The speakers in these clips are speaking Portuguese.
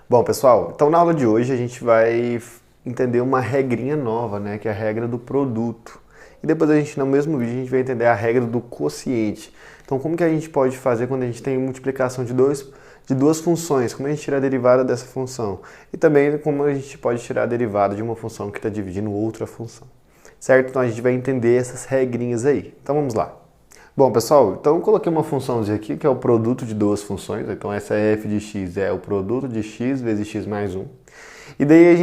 Bom, pessoal, então na aula de hoje a gente vai entender uma regrinha nova, né, que é a regra do produto. E depois a gente, no mesmo vídeo, a gente vai entender a regra do quociente. Então, como que a gente pode fazer quando a gente tem multiplicação de duas funções? Como a gente tira a derivada dessa função? E também como a gente pode tirar a derivada de uma função que está dividindo outra função. Certo? Então a gente vai entender essas regrinhas aí. Então vamos lá. Bom, pessoal, então eu coloquei uma funçãozinha aqui que é o produto de duas funções. Então essa f de x é o produto de x vezes x mais 1. E daí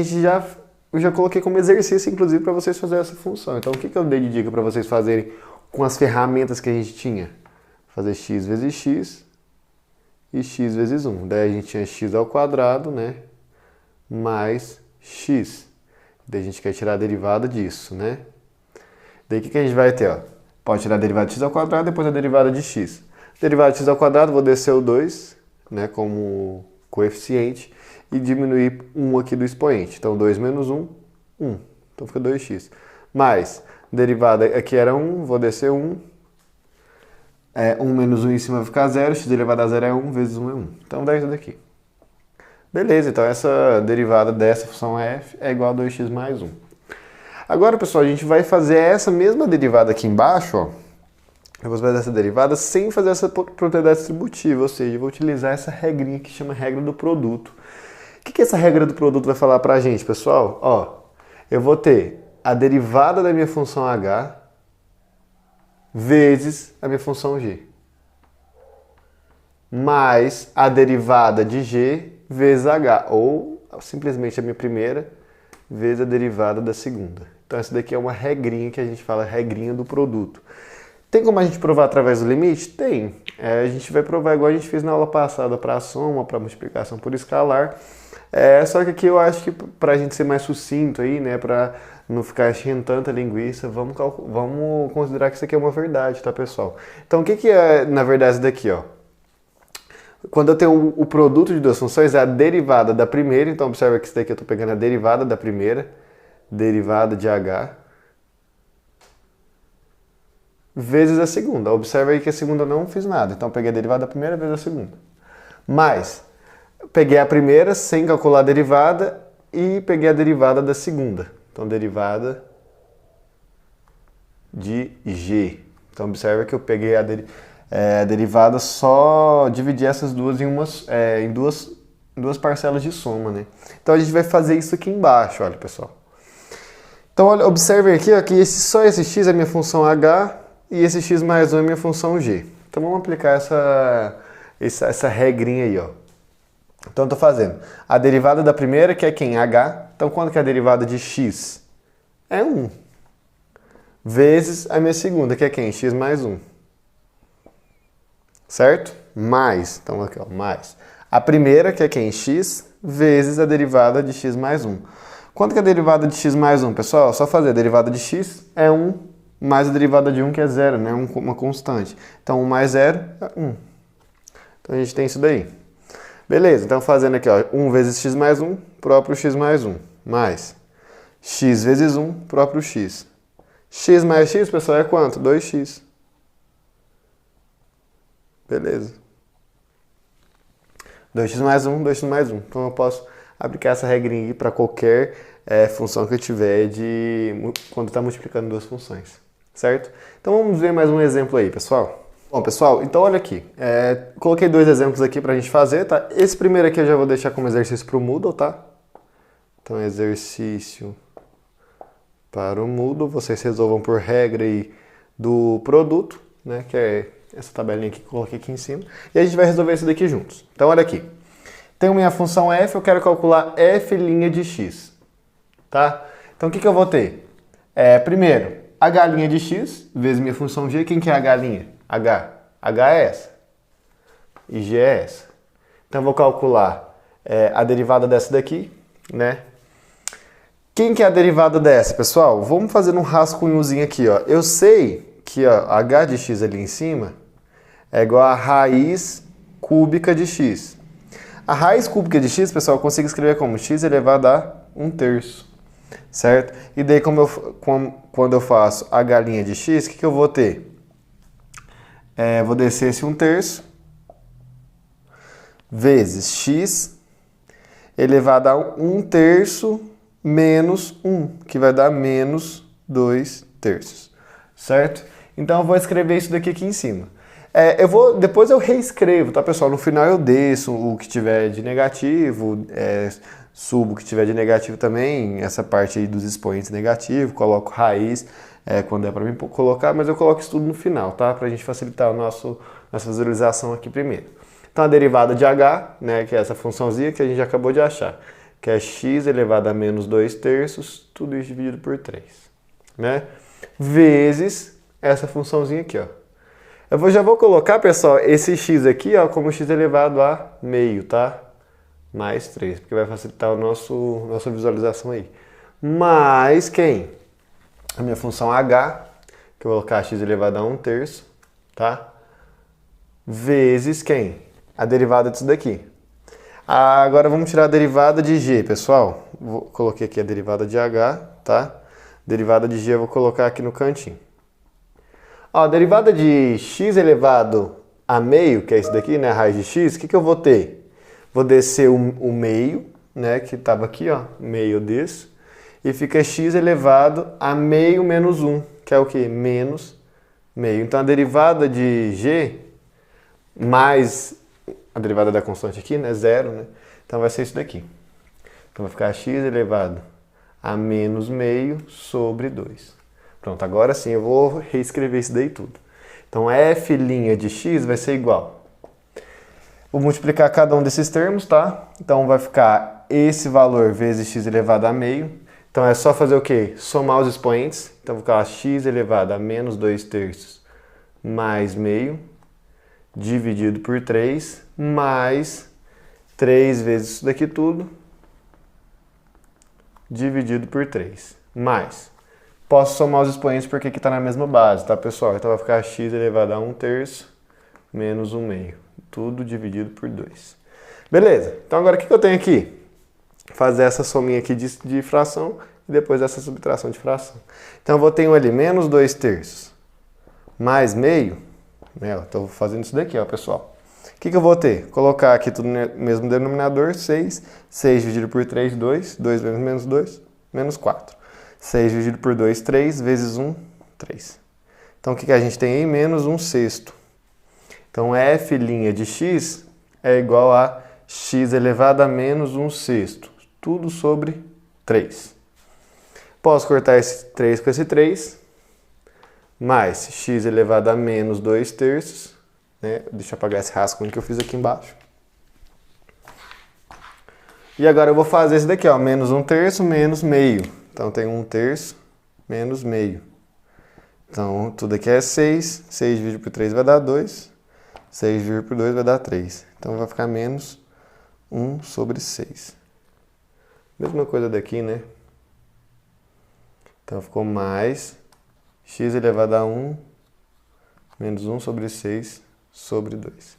eu já coloquei como exercício, inclusive, para vocês fazerem essa função. Então o que eu dei de dica para vocês fazerem com as ferramentas que a gente tinha? Fazer x vezes x e x vezes 1. Daí a gente tinha x ao quadrado, né? Mais x. Daí a gente quer tirar a derivada disso, né? Daí o que a gente vai ter, ó? Pode tirar a derivada de x ao quadrado, depois a derivada de x. Derivada de x ao quadrado, vou descer o 2, né, como coeficiente, e diminuir 1 aqui do expoente. Então 2 menos 1, 1. Então fica 2x. Mais, derivada aqui era 1, vou descer 1. 1 menos 1 em cima vai ficar 0, x elevado a 0 é 1, vezes 1 é 1. Então dá isso daqui. Beleza, então essa derivada dessa função f é igual a 2x mais 1. Agora, pessoal, a gente vai fazer essa mesma derivada aqui embaixo, ó. Eu vou fazer essa derivada sem fazer essa propriedade distributiva, ou seja, eu vou utilizar essa regrinha que chama regra do produto. O que essa regra do produto vai falar pra gente, pessoal? Ó, eu vou ter a derivada da minha função h vezes a minha função g, mais a derivada de g vezes h, ou simplesmente a minha primeira vezes a derivada da segunda. Então essa daqui é uma regrinha que a gente fala, regrinha do produto. Tem como a gente provar através do limite? Tem. A gente vai provar igual a gente fez na aula passada para a soma, para a multiplicação por escalar. Só que aqui eu acho que para a gente ser mais sucinto aí, né, para não ficar enchendo tanta linguiça, vamos considerar que isso aqui é uma verdade, tá, pessoal? Então o que é, na verdade, isso daqui, ó? Quando eu tenho o produto de duas funções, é a derivada da primeira, então observa que isso daqui eu estou pegando a derivada da primeira, derivada de h, vezes a segunda. Observa aí que a segunda eu não fiz nada, então eu peguei a derivada da primeira vezes a segunda. Mais, peguei a primeira sem calcular a derivada e peguei a derivada da segunda. Então, derivada de g. Então, observa que eu peguei a derivada, só dividir essas duas em duas parcelas de soma, né? Então a gente vai fazer isso aqui embaixo, olha, pessoal. Então olha, observem aqui, ó, que só esse x é minha função h e esse x mais 1 é minha função g. Então vamos aplicar essa regrinha aí, ó. Então eu estou fazendo a derivada da primeira, que é quem? H. Então quanto que é a derivada de x? É 1. Vezes a minha segunda, que é quem? X mais 1. Certo? Mais, então aqui, ó, mais. A primeira, que é quem? X, vezes a derivada de x mais 1. Quanto que é a derivada de x mais 1, pessoal? Só fazer a derivada de x é 1, mais a derivada de 1, que é 0, né? Uma constante. Então 1 mais 0 é 1. Então a gente tem isso daí. Beleza, então fazendo aqui, ó, 1 vezes x mais 1, próprio x mais 1. Mais x vezes 1, próprio x. X mais x, pessoal, é quanto? 2x. Beleza. 2x mais 1, 2x mais 1. Então eu posso aplicar essa regrinha para qualquer função que eu tiver quando está multiplicando duas funções. Certo? Então vamos ver mais um exemplo aí, pessoal. Bom, pessoal, então olha aqui. Coloquei dois exemplos aqui para a gente fazer, tá? Esse primeiro aqui eu já vou deixar como exercício para o Moodle, tá? Então exercício para o Moodle. Vocês resolvam por regra aí do produto, né? Que é essa tabelinha aqui que eu coloquei aqui em cima. E a gente vai resolver isso daqui juntos. Então, olha aqui. Tenho minha função f, eu quero calcular f' de x. Tá? Então, o que eu vou ter? Primeiro, h' de x vezes minha função g. Quem que é a h'? h. h é essa. E g é essa. Então, eu vou calcular a derivada dessa daqui, né? Quem que é a derivada dessa, pessoal? Vamos fazer um rascunhozinho aqui, ó. Eu sei que ó, h de x ali em cima é igual a raiz cúbica de x. A raiz cúbica de x, pessoal, eu consigo escrever como x elevado a 1/3, certo? E daí, quando eu faço h' de x, o que eu vou ter? Vou descer esse 1/3 vezes x elevado a 1/3 menos 1, que vai dar menos 2/3, certo? Então eu vou escrever isso daqui em cima. Depois eu reescrevo, tá, pessoal? No final eu desço o que tiver de negativo, subo o que tiver de negativo também, essa parte aí dos expoentes negativos, coloco raiz quando é para mim colocar, mas eu coloco isso tudo no final, tá? Pra gente facilitar nossa visualização aqui primeiro. Então a derivada de h, né, que é essa funçãozinha que a gente acabou de achar, que é x elevado a menos 2/3, tudo isso dividido por 3, né? Vezes essa funçãozinha aqui, ó. Já vou colocar, pessoal, esse x aqui, ó, como x elevado a meio, tá? Mais 3, porque vai facilitar nossa visualização aí. Mais quem? A minha função h, que eu vou colocar x elevado a 1/3, tá? Vezes quem? A derivada disso daqui. Agora vamos tirar a derivada de g, pessoal. Coloquei aqui a derivada de h, tá? Derivada de g eu vou colocar aqui no cantinho. Ó, a derivada de x elevado a meio, que é isso daqui, né? A raiz de x, o que eu vou ter? Vou descer o meio, né? Que estava aqui, ó. Meio desse. E fica x elevado a meio menos 1, que é o quê? Menos meio. Então a derivada de g mais a derivada da constante aqui, né? 0, né? Então vai ser isso daqui. Então vai ficar x elevado a menos meio sobre 2. Pronto, agora sim eu vou reescrever isso daí tudo. Então f' de x vai ser igual. Vou multiplicar cada um desses termos, tá? Então vai ficar esse valor vezes x elevado a meio. Então é só fazer o quê? Somar os expoentes. Então vou colocar x elevado a menos 2/3 mais meio, dividido por 3, mais 3 vezes isso daqui tudo, dividido por 3, mais. Posso somar os expoentes porque aqui está na mesma base, tá, pessoal? Então vai ficar x elevado a 1/3 menos 1/2. Tudo dividido por 2. Beleza. Então agora o que eu tenho aqui? Fazer essa sominha aqui de fração e depois essa subtração de fração. Então eu vou ter ali menos 2/3 mais meio. Estou fazendo isso daqui, ó, pessoal. O que eu vou ter? Colocar aqui tudo no mesmo denominador, 6. 6 dividido por 3, 2. 2 vezes menos 2, menos 4. 6 dividido por 2, 3, vezes 1, 3. Então, o que a gente tem aí? Menos 1/6. Então, f' de x é igual a x elevado a menos 1/6. Tudo sobre 3. Posso cortar esse 3 com esse 3. Mais x elevado a menos 2/3. Né? Deixa eu apagar esse rascunho que eu fiz aqui embaixo. E agora eu vou fazer esse daqui, ó, menos 1/3 menos meio. Então tem 1/3 menos meio. Então tudo aqui é 6. 6 dividido por 3 vai dar 2. 6 dividido por 2 vai dar 3. Então vai ficar menos 1 sobre 6. Mesma coisa daqui, né? Então ficou mais x elevado a 1 menos 1 sobre 6 sobre 2.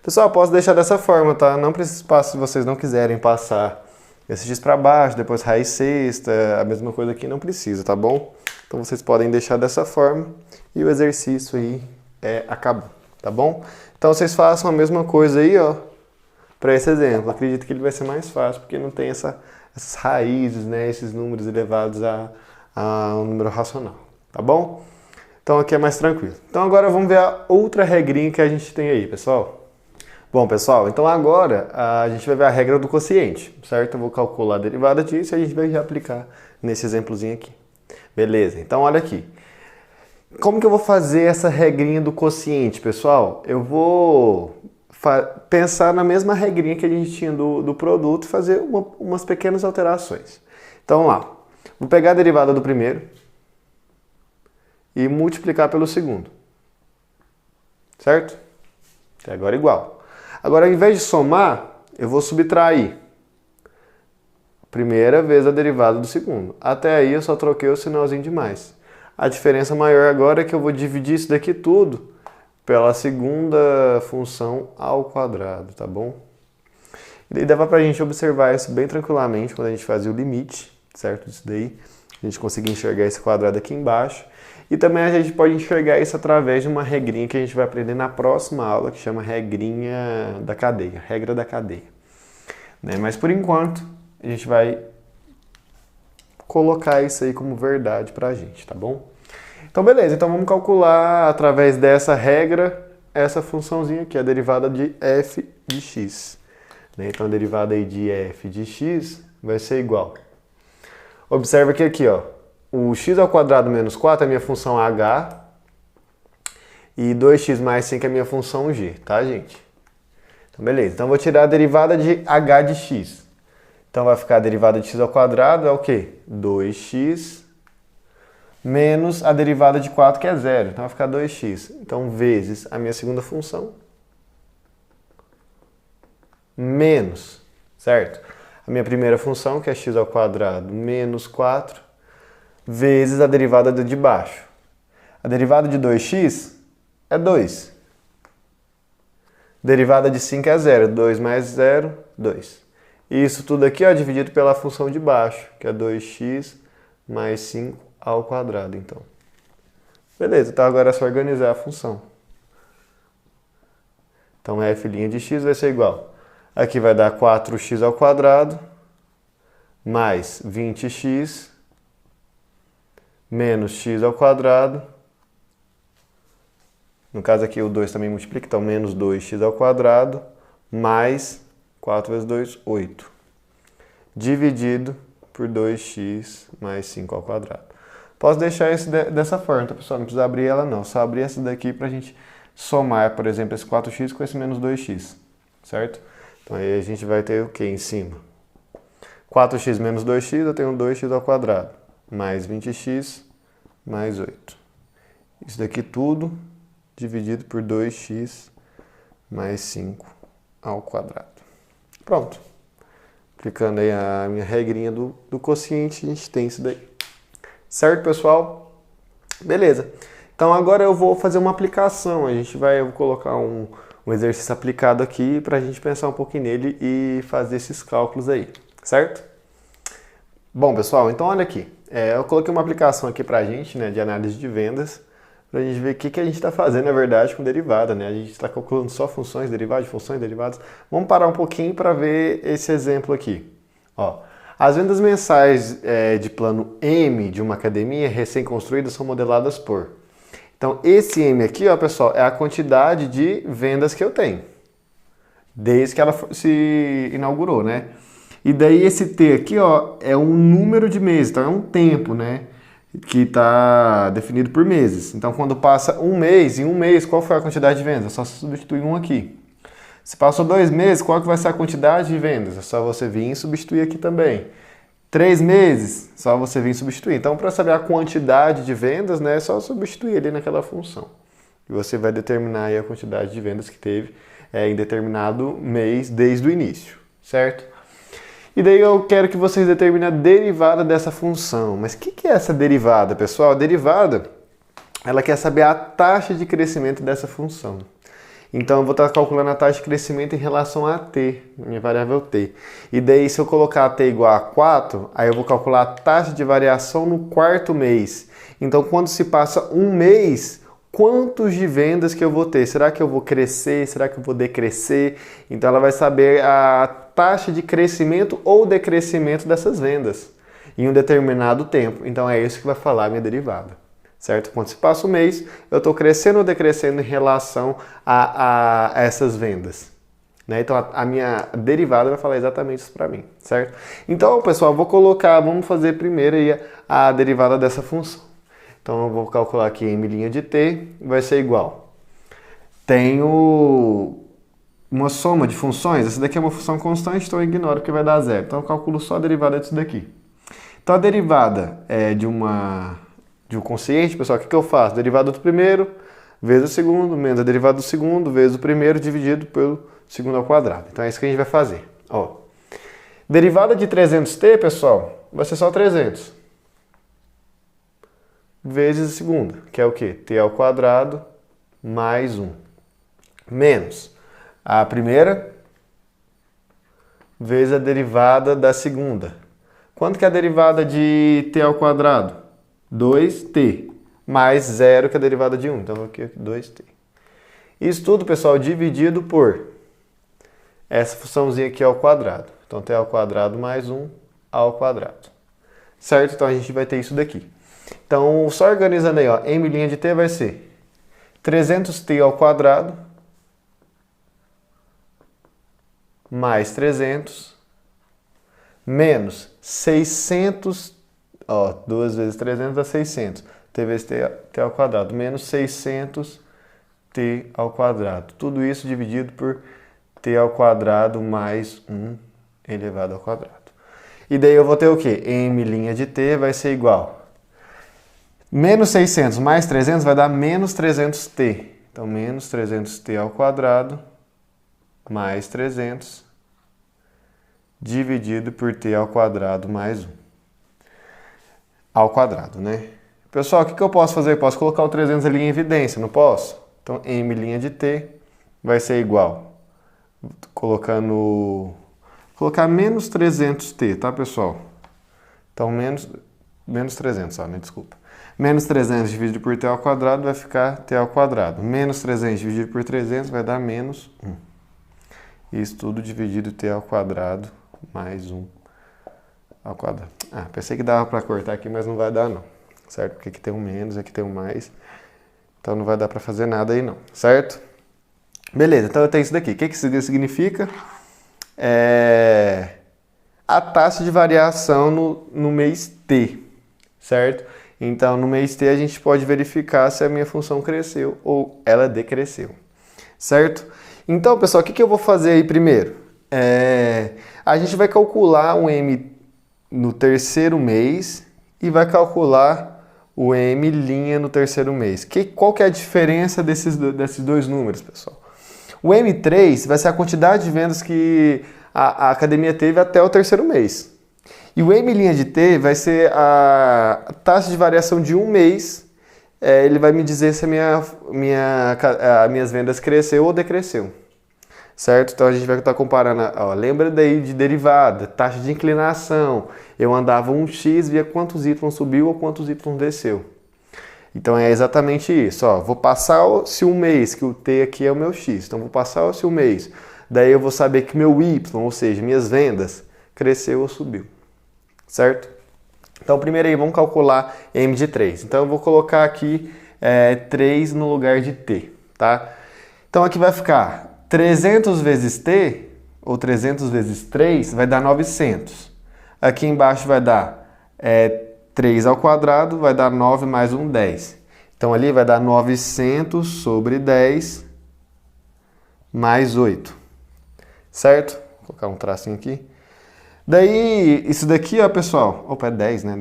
Pessoal, posso deixar dessa forma, tá? Não precisa passar se vocês não quiserem passar esse x para baixo, depois raiz sexta, a mesma coisa aqui, não precisa, tá bom? Então vocês podem deixar dessa forma e o exercício aí acabou, tá bom? Então vocês façam a mesma coisa aí, ó, para esse exemplo. Acredito que ele vai ser mais fácil, porque não tem essas raízes, né, esses números elevados a um número racional, tá bom? Então aqui é mais tranquilo. Então agora vamos ver a outra regrinha que a gente tem aí, pessoal. Bom, pessoal, então agora a gente vai ver a regra do quociente, certo? Eu vou calcular a derivada disso e a gente vai aplicar nesse exemplozinho aqui. Beleza, então olha aqui. Como que eu vou fazer essa regrinha do quociente, pessoal? Eu vou pensar na mesma regrinha que a gente tinha do produto e fazer umas pequenas alterações. Então vamos lá. Vou pegar a derivada do primeiro e multiplicar pelo segundo. Certo? Até agora igual. Agora, ao invés de somar, eu vou subtrair. Primeira vez a derivada do segundo. Até aí eu só troquei o sinalzinho de mais. A diferença maior agora é que eu vou dividir isso daqui tudo pela segunda função ao quadrado, tá bom? E daí dava pra gente observar isso bem tranquilamente quando a gente fazia o limite, certo? Isso daí, a gente conseguia enxergar esse quadrado aqui embaixo. E também a gente pode enxergar isso através de uma regrinha que a gente vai aprender na próxima aula, que chama regrinha da cadeia, regra da cadeia. né? Mas por enquanto, a gente vai colocar isso aí como verdade pra gente, tá bom? Então beleza, então vamos calcular através dessa regra essa funçãozinha aqui, a derivada de f de x. Né? Então a derivada aí de f de x vai ser igual. Observa que aqui, ó, o x ao quadrado menos 4 é a minha função h e 2x mais 5 é a minha função g, tá, gente? Então beleza, então eu vou tirar a derivada de h de x. Então vai ficar a derivada de x ao quadrado é o quê? 2x menos a derivada de 4, que é 0. Então vai ficar 2x. Então, vezes a minha segunda função, menos, certo? A minha primeira função, que é x ao quadrado menos 4, vezes a derivada de baixo. A derivada de 2x é 2. Derivada de 5 é 0. 2 mais 0, 2. Isso tudo aqui, ó, dividido pela função de baixo, que é 2x mais 5 ao quadrado, então. Beleza, então agora é só organizar a função. Então, f' de x vai ser igual. Aqui vai dar 4x ao quadrado, mais 20x, menos x ao quadrado. No caso aqui o 2 também multiplica, então menos 2x ao quadrado, mais 4 vezes 2, 8. Dividido por 2x mais 5 ao quadrado. Posso deixar isso dessa forma, tá, pessoal? Não precisa abrir ela não, só abrir essa daqui para a gente somar, por exemplo, esse 4x com esse menos 2x, certo? Então aí a gente vai ter o que em cima? 4x menos 2x, eu tenho 2x ao quadrado, mais 20x mais 8. Isso daqui tudo dividido por 2x mais 5 ao quadrado. Pronto. Aplicando aí a minha regrinha do quociente, a gente tem isso daí. Certo, pessoal? Beleza. Então agora eu vou fazer uma aplicação. Eu vou colocar um exercício aplicado aqui para a gente pensar um pouquinho nele e fazer esses cálculos aí, certo? Bom, pessoal, então olha aqui. Eu coloquei uma aplicação aqui para a gente, né, de análise de vendas, para a gente ver o que a gente está fazendo, na verdade, com derivada, né? A gente está calculando só funções, derivadas, funções, derivadas. Vamos parar um pouquinho para ver esse exemplo aqui. Ó. As vendas mensais de plano M de uma academia recém-construída são modeladas por... Então, esse M aqui, ó, pessoal, é a quantidade de vendas que eu tenho, desde que ela se inaugurou, né? E daí esse T aqui, ó, é um número de meses, então é um tempo, né? Que está definido por meses. Então, quando passa um mês, em um mês, qual foi a quantidade de vendas? É só substituir um aqui. Se passou 2 meses, qual que vai ser a quantidade de vendas? É só você vir e substituir aqui também. 3 meses, só você vir e substituir. Então, para saber a quantidade de vendas, né, é só substituir ali naquela função. E você vai determinar aí a quantidade de vendas que teve em determinado mês desde o início, certo? E daí eu quero que vocês determinem a derivada dessa função. Mas o que é essa derivada, pessoal? A derivada, ela quer saber a taxa de crescimento dessa função. Então eu vou estar calculando a taxa de crescimento em relação a t, minha variável t. E daí se eu colocar t igual a 4, aí eu vou calcular a taxa de variação no quarto mês. Então quando se passa um mês, quantos de vendas que eu vou ter? Será que eu vou crescer? Será que eu vou decrescer? Então ela vai saber a taxa de crescimento ou decrescimento dessas vendas em um determinado tempo. Então é isso que vai falar a minha derivada. Certo? Quando se passa o mês, eu estou crescendo ou decrescendo em relação a essas vendas. Né? Então, a minha derivada vai falar exatamente isso para mim, certo? Então, pessoal, vamos fazer primeiro aí a derivada dessa função. Então, eu vou calcular aqui m' de t, vai ser igual. Tenho uma soma de funções, essa daqui é uma função constante, então eu ignoro que vai dar zero. Então, eu calculo só a derivada disso daqui. Então, a derivada de um quociente, pessoal, o que eu faço? Derivada do primeiro vezes o segundo, menos a derivada do segundo vezes o primeiro dividido pelo segundo ao quadrado. Então é isso que a gente vai fazer. Ó. Derivada de 300t, pessoal, vai ser só 300. Vezes a segunda, que é o quê? T ao quadrado mais 1. Menos a primeira vezes a derivada da segunda. Quanto que é a derivada de t ao quadrado? 2t, mais 0 que é a derivada de 1. Então, aqui 2t. Isso tudo, pessoal, dividido por essa funçãozinha aqui ao quadrado. Então, t ao quadrado mais 1 ao quadrado. Certo? Então, a gente vai ter isso daqui. Então, só organizando aí, ó, m' de t vai ser 300t ao quadrado mais 300 menos 600, ó, 2 vezes 300 dá 600. t vezes t ao quadrado menos 600t ao quadrado. Tudo isso dividido por t ao quadrado mais 1 elevado ao quadrado. E daí eu vou ter o quê? M' de t vai ser igual. Menos 600 mais 300 vai dar menos 300t. Então, menos 300t ao quadrado mais 300 dividido por t ao quadrado mais 1 ao quadrado, né? Pessoal, o que eu posso fazer? Eu posso colocar o 300 ali em evidência, não posso? Então, m' de t vai ser igual. Colocar menos 300t, tá, pessoal? Então, menos 300, ó, né? Desculpa. Menos 300 dividido por t ao quadrado vai ficar t ao quadrado. Menos 300 dividido por 300 vai dar menos 1. Isso tudo dividido t ao quadrado mais 1 ao quadrado. Ah, pensei que dava para cortar aqui, mas não vai dar não. Certo? Porque aqui tem um menos, aqui tem um mais. Então não vai dar para fazer nada aí não. Certo? Beleza, então eu tenho isso daqui. O que isso significa? A taxa de variação no mês t. Certo? Então, no mês t a gente pode verificar se a minha função cresceu ou ela decresceu. Certo? Então, pessoal, o que eu vou fazer aí primeiro? A gente vai calcular o m no terceiro mês e vai calcular o m' no terceiro mês. Qual que é a diferença desses dois números, pessoal? O M3 vai ser a quantidade de vendas que a academia teve até o terceiro mês. E o M' de t vai ser a taxa de variação de um mês. Ele vai me dizer se as minhas vendas cresceu ou decresceu. Certo? Então a gente vai estar comparando, ó, lembra daí de derivada, taxa de inclinação. Eu andava um x, via quantos y subiu ou quantos y desceu. Então é exatamente isso. Ó, vou passar se um mês, que o t aqui é o meu x. Então vou passar se um mês. Daí eu vou saber que meu y, ou seja, minhas vendas, cresceu ou subiu. Certo? Então, primeiro aí, vamos calcular m de 3. Então, eu vou colocar aqui 3 no lugar de t, tá? Então, aqui vai ficar 300 vezes t, ou 300 vezes 3, vai dar 900. Aqui embaixo vai dar 3 ao quadrado, vai dar 9 mais 1, 10. Então, ali vai dar 900 sobre 10 mais 8. Certo? Vou colocar um tracinho aqui. Daí, isso daqui, ó, pessoal, opa, é 10, né?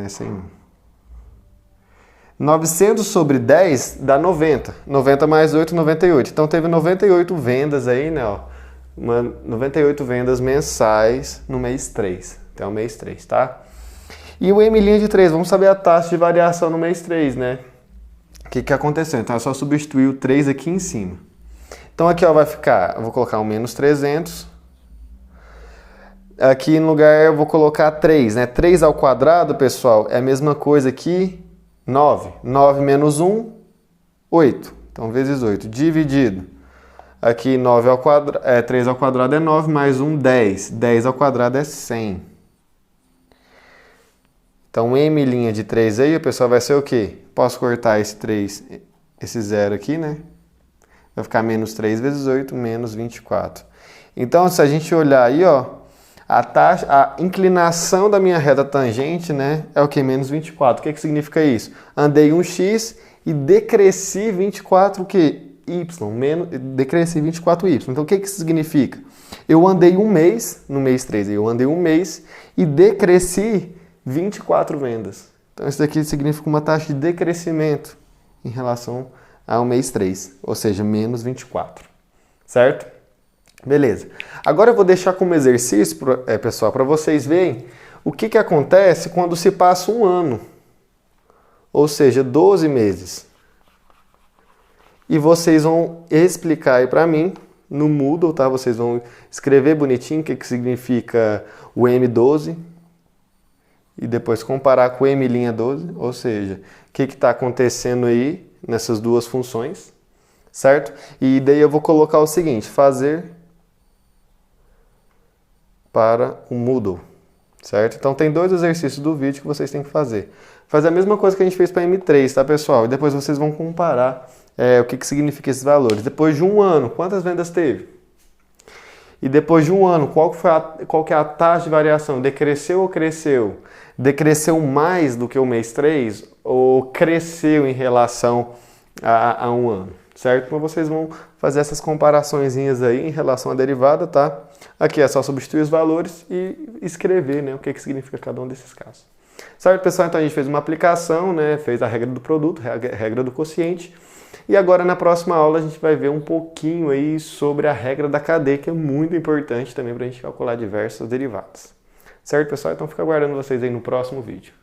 900 sobre 10 dá 90. 90 mais 8, 98. Então, teve 98 vendas aí, né? Ó, 98 vendas mensais no mês 3. Então, é o mês 3, tá? E o M' de 3, vamos saber a taxa de variação no mês 3, né? O que aconteceu? Então, é só substituir o 3 aqui em cima. Então, aqui, ó, vai ficar, eu vou colocar um menos 300. Aqui no lugar eu vou colocar 3, né? 3 ao quadrado, pessoal, é a mesma coisa que 9. 9 menos 1, 8. Então, vezes 8. Dividido. Aqui 9 ao quadrado, 3 ao quadrado é 9, mais 1, 10. 10 ao quadrado é 100. Então, M' de 3 aí, pessoal, vai ser o quê? Posso cortar esse 3, esse 0 aqui, né? Vai ficar menos 3 vezes 8, menos 24. Então, se a gente olhar aí, ó, a inclinação da minha reta tangente, né, é o que? Menos 24. O que significa isso? Andei 1x e decresci 24 o quê? Y. Decresci 24y. Então, o que significa? Eu andei um mês, no mês 3, eu andei um mês e decresci 24 vendas. Então, isso daqui significa uma taxa de decrescimento em relação ao mês 3, ou seja, menos 24. Certo? Beleza. Agora eu vou deixar como exercício, pessoal, para vocês verem o que acontece quando se passa um ano, ou seja, 12 meses. E vocês vão explicar aí para mim no Moodle, tá? Vocês vão escrever bonitinho o que significa o M12 e depois comparar com o M'12, ou seja, o que está acontecendo aí nessas duas funções, certo? E daí eu vou colocar o seguinte, fazer para o Moodle, certo? Então tem 2 exercícios do vídeo que vocês têm que fazer. Fazer a mesma coisa que a gente fez para M3, tá, pessoal? E depois vocês vão comparar o que significa esses valores. Depois de um ano, quantas vendas teve? E depois de um ano, qual que é a taxa de variação? Decresceu ou cresceu? Decresceu mais do que o mês 3 ou cresceu em relação a um ano? Certo? Então vocês vão fazer essas comparaçõezinhas aí em relação à derivada, tá? Aqui é só substituir os valores e escrever, né, o que significa cada um desses casos. Certo, pessoal? Então a gente fez uma aplicação, né, fez a regra do produto, a regra do quociente. E agora na próxima aula a gente vai ver um pouquinho aí sobre a regra da cadeia, que é muito importante também para a gente calcular diversas derivadas. Certo, pessoal? Então fica aguardando vocês aí no próximo vídeo.